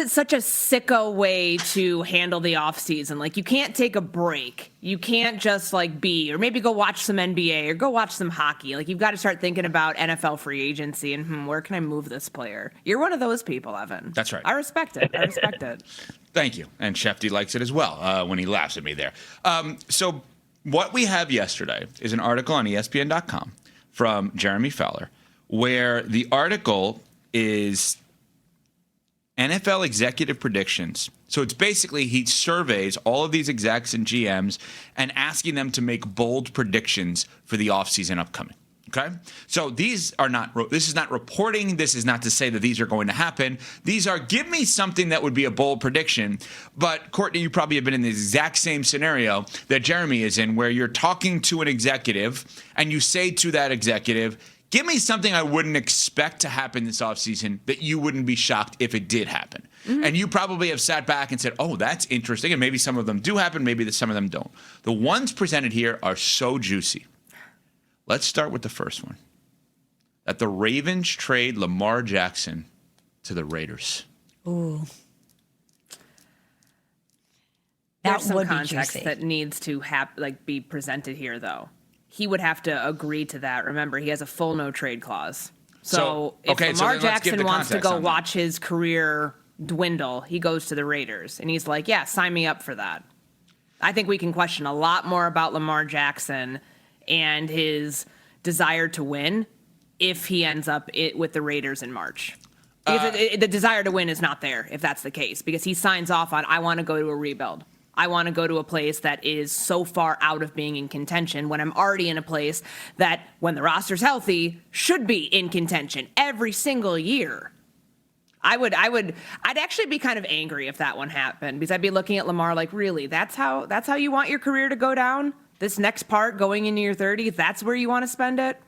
it's such a sicko way to handle the offseason. Like, you can't take a break. You can't just, like, or maybe go watch some NBA or go watch some hockey. Like, you've got to start thinking about NFL free agency and, where can I move this player? You're one of those people, Evan. That's right. I respect it. Thank you. And Shefty likes it as well when he laughs at me there. So what we have yesterday is an article on ESPN.com from Jeremy Fowler, where the article is NFL executive predictions. So it's basically he surveys all of these execs and GMs and asking them to make bold predictions for the offseason upcoming. Okay? So this is not reporting. This is not to say that these are going to happen. These are, give me something that would be a bold prediction. But Courtney, you probably have been in the exact same scenario that Jeremy is in, where you're talking to an executive and you say to that executive, give me something I wouldn't expect to happen this offseason that you wouldn't be shocked if it did happen. Mm-hmm. And you probably have sat back and said, oh, that's interesting. And maybe some of them do happen. Maybe some of them don't. The ones presented here are so juicy. Let's start with the first one. That the Ravens trade Lamar Jackson to the Raiders. Ooh. There's some context that needs to be presented here, though. He would have to agree to that. Remember, he has a full no trade clause. So if Lamar Jackson wants to go watch his career dwindle, he goes to the Raiders. And he's like, yeah, sign me up for that. I think we can question a lot more about Lamar Jackson and his desire to win if he ends up with the Raiders in March. Because the desire to win is not there if that's the case. Because he signs off on, I want to go to a rebuild. I want to go to a place that is so far out of being in contention when I'm already in a place that, when the roster's healthy, should be in contention every single year. I'd actually be kind of angry if that one happened, because I'd be looking at Lamar like, really, that's how you want your career to go down? This next part going into your 30s, that's where you want to spend it?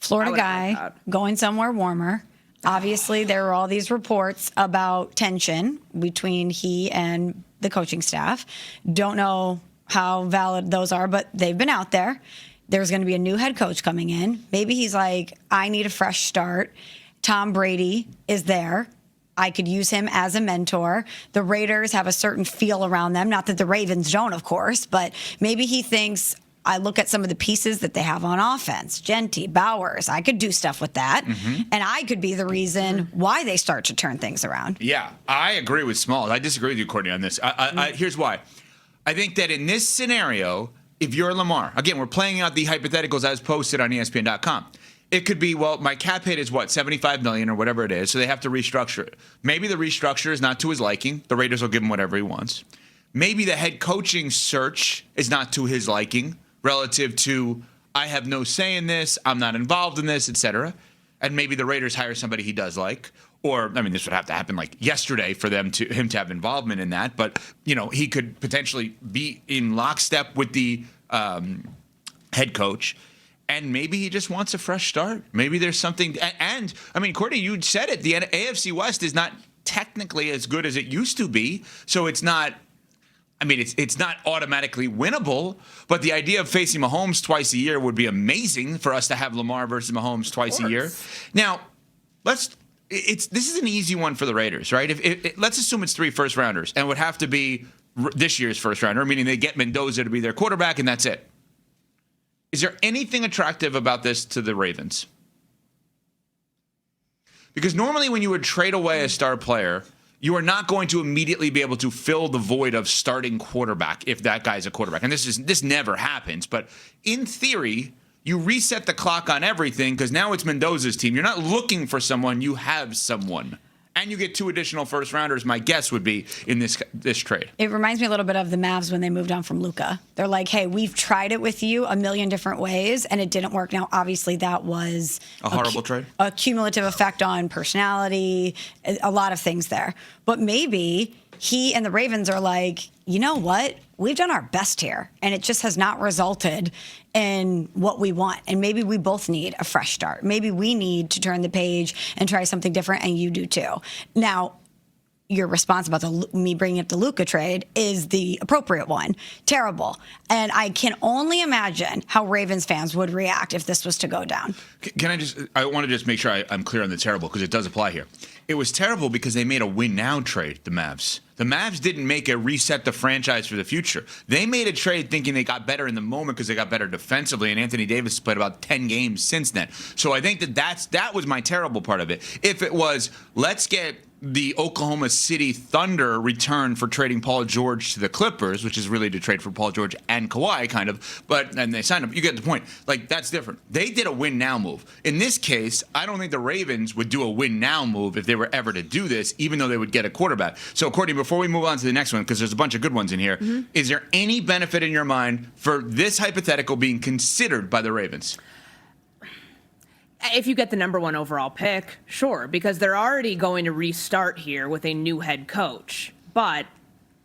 Florida guy going somewhere warmer. Obviously, there were all these reports about tension between he and the coaching staff. Don't know how valid those are, but they've been out there. There's going to be a new head coach coming in. Maybe he's like, I need a fresh start. Tom Brady is there. I could use him as a mentor. The Raiders have a certain feel around them. Not that the Ravens don't, of course, but maybe he thinks, I look at some of the pieces that they have on offense, Canty, Bowers. I could do stuff with that. Mm-hmm. And I could be the reason why they start to turn things around. Yeah, I agree with Smalls. I disagree with you, Courtney, on this. Here's why. I think that in this scenario, if you're Lamar, again, we're playing out the hypotheticals as posted on ESPN.com. It could be, well, my cap hit is what, $75 million or whatever it is, so they have to restructure it. Maybe the restructure is not to his liking. The Raiders will give him whatever he wants. Maybe the head coaching search is not to his liking, relative to, I have no say in this, I'm not involved in this, etc. And maybe the Raiders hire somebody he does like. Or, I mean, this would have to happen like yesterday for him to have involvement in that. But, he could potentially be in lockstep with the head coach. And maybe he just wants a fresh start. Maybe there's something. And, I mean, Courtney, you said it. The AFC West is not technically as good as it used to be. So it's not. I mean, it's not automatically winnable, but the idea of facing Mahomes twice a year would be amazing for us to have Lamar versus Mahomes twice a year. Now, this is an easy one for the Raiders, right? Let's assume it's 3 first-rounders, and it would have to be this year's first-rounder, meaning they get Mendoza to be their quarterback, and that's it. Is there anything attractive about this to the Ravens? Because normally when you would trade away a star player, you are not going to immediately be able to fill the void of starting quarterback if that guy's a quarterback. And this never happens. But in theory, you reset the clock on everything because now it's Mendoza's team. You're not looking for someone. You have someone. And you get 2 additional first-rounders, my guess would be, in this trade. It reminds me a little bit of the Mavs when they moved on from Luka. They're like, hey, we've tried it with you a million different ways, and it didn't work. Now, obviously, that was a horrible trade. A cumulative effect on personality, a lot of things there. But maybe he and the Ravens are like, you know what? We've done our best here, and it just has not resulted in what we want. And maybe we both need a fresh start. Maybe we need to turn the page and try something different, and you do too. Now, your response about me bringing up the Luka trade is the appropriate one. Terrible. And I can only imagine how Ravens fans would react if this was to go down. I want to just make sure I'm clear on the terrible, because it does apply here. It was terrible because they made a win now trade, the Mavs. The Mavs didn't make a reset the franchise for the future. They made a trade thinking they got better in the moment because they got better defensively, and Anthony Davis has played about 10 games since then. So I think that was my terrible part of it. If it was, let's get the Oklahoma City Thunder return for trading Paul George to the Clippers, which is really to trade for Paul George and Kawhi, kind of, and they signed him. You get the point. Like, that's different. They did a win-now move. In this case, I don't think the Ravens would do a win-now move if they were ever to do this, even though they would get a quarterback. So, Courtney, before we move on to the next one, because there's a bunch of good ones in here, is there any benefit in your mind for this hypothetical being considered by the Ravens? If you get the number 1 overall pick, sure, because they're already going to restart here with a new head coach. But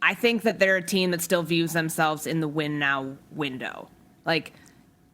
I think that they're a team that still views themselves in the win now window. Like,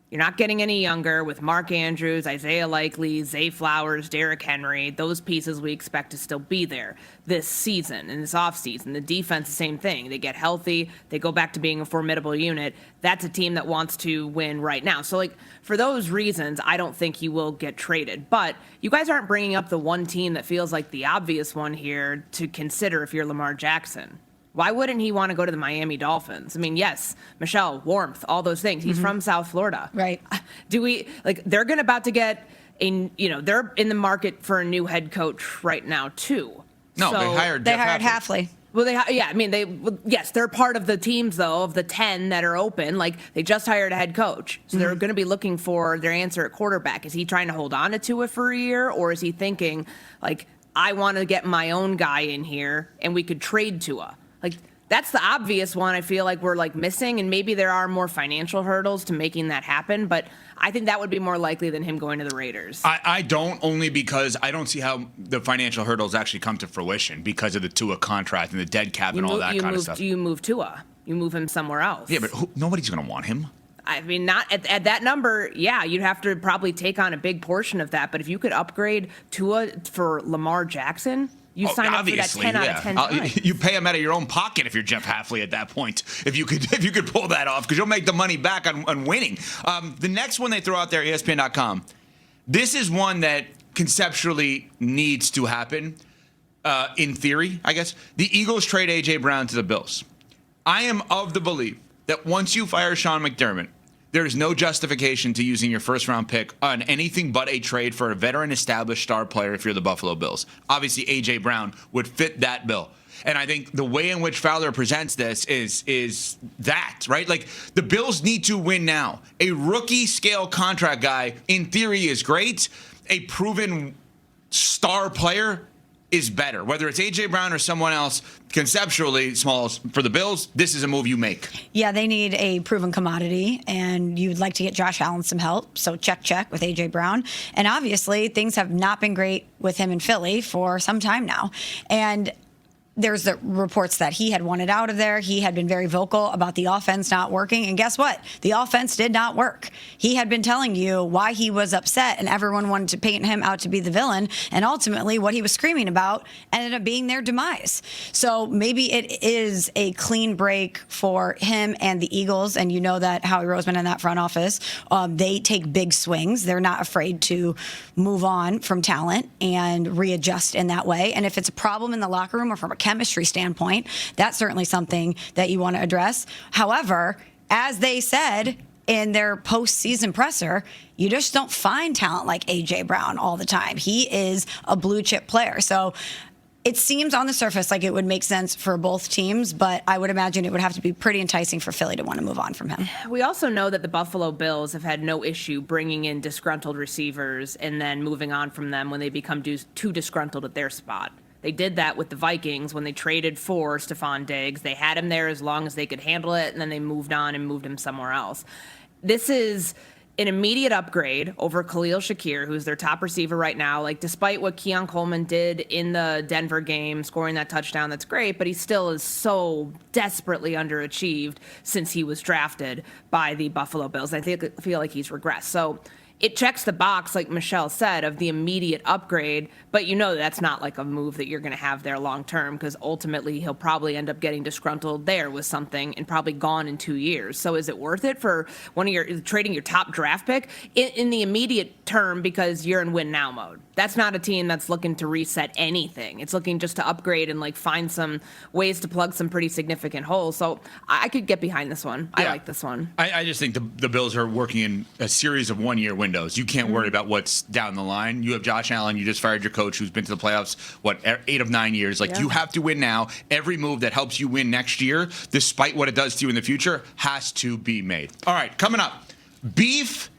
you're not getting any younger with Mark Andrews, Isaiah Likely, Zay Flowers, Derrick Henry. Those pieces we expect to still be there this season and this offseason. The defense, the same thing. They get healthy. They go back to being a formidable unit. That's a team that wants to win right now. So, like, for those reasons, I don't think he will get traded. But you guys aren't bringing up the one team that feels like the obvious one here to consider if you're Lamar Jackson. Why wouldn't he want to go to the Miami Dolphins? I mean, yes, Michelle, warmth, all those things. He's from South Florida. Right. They're about to get they're in the market for a new head coach right now, too. No, so they hired Hafley. Well, they're part of the teams, though, of the 10 that are open. Like, they just hired a head coach. So they're going to be looking for their answer at quarterback. Is he trying to hold on to Tua for a year, or is he thinking, like, I want to get my own guy in here and we could trade Tua? Like, that's the obvious one I feel like we're, like, missing, and maybe there are more financial hurdles to making that happen, but I think that would be more likely than him going to the Raiders. I don't, only because I don't see how the financial hurdles actually come to fruition because of the Tua contract and the dead cap and all that kind of stuff. You move Tua. You move him somewhere else. Yeah, but nobody's going to want him. I mean, not at that number, yeah, you'd have to probably take on a big portion of that, but if you could upgrade Tua for Lamar Jackson... You sign up for that 10 out of 10 times. You pay him out of your own pocket if you're Jeff Hafley at that point, if you could pull that off, because you'll make the money back on winning. The next one they throw out there, ESPN.com, this is one that conceptually needs to happen, in theory, I guess. The Eagles trade A.J. Brown to the Bills. I am of the belief that once you fire Sean McDermott, there is no justification to using your first-round pick on anything but a trade for a veteran established star player if you're the Buffalo Bills. Obviously, A.J. Brown would fit that bill. And I think the way in which Fowler presents this is that, right? Like, the Bills need to win now. A rookie-scale contract guy, in theory, is great. A proven star player is better. Whether it's A.J. Brown or someone else, conceptually, Smalls, for the Bills, this is a move you make. Yeah, they need a proven commodity, and you'd like to get Josh Allen some help. So check with A.J. Brown. And obviously, things have not been great with him in Philly for some time now. And there's the reports that he had wanted out of there. He had been very vocal about the offense not working. And guess what? The offense did not work. He had been telling you why he was upset, and everyone wanted to paint him out to be the villain. And ultimately, what he was screaming about ended up being their demise. So maybe it is a clean break for him and the Eagles. And you know that Howie Roseman in that front office, they take big swings. They're not afraid to move on from talent and readjust in that way. And if it's a problem in the locker room or from a chemistry standpoint, that's certainly something that you want to address. However, as they said in their postseason presser, you just don't find talent like A.J. Brown all the time. He is a blue chip player. So it seems on the surface like it would make sense for both teams, but I would imagine it would have to be pretty enticing for Philly to want to move on from him. We also know that the Buffalo Bills have had no issue bringing in disgruntled receivers and then moving on from them when they become too disgruntled at their spot. They did that with the Vikings when they traded for Stephon Diggs. They had him there as long as they could handle it, and then they moved on and moved him somewhere else. This is an immediate upgrade over Khalil Shakir, who's their top receiver right now. Like, despite what Keon Coleman did in the Denver game, scoring that touchdown, that's great, but he still is so desperately underachieved since he was drafted by the Buffalo Bills. I feel like he's regressed. So it checks the box, like Michelle said, of the immediate upgrade, but that's not like a move that you're going to have there long term, because ultimately he'll probably end up getting disgruntled there with something and probably gone in 2 years. So is it worth it for trading your top draft pick in the immediate term because you're in win now mode? That's not a team that's looking to reset anything. It's looking just to upgrade and like find some ways to plug some pretty significant holes. So I could get behind this one. I like this one. I just think the Bills are working in a series of 1 year windows. You can't worry about what's down the line. You have Josh Allen. You just fired your coach who's been to the playoffs, 8 of 9 years. You have to win now. Every move that helps you win next year, despite what it does to you in the future, has to be made. All right, coming up, beef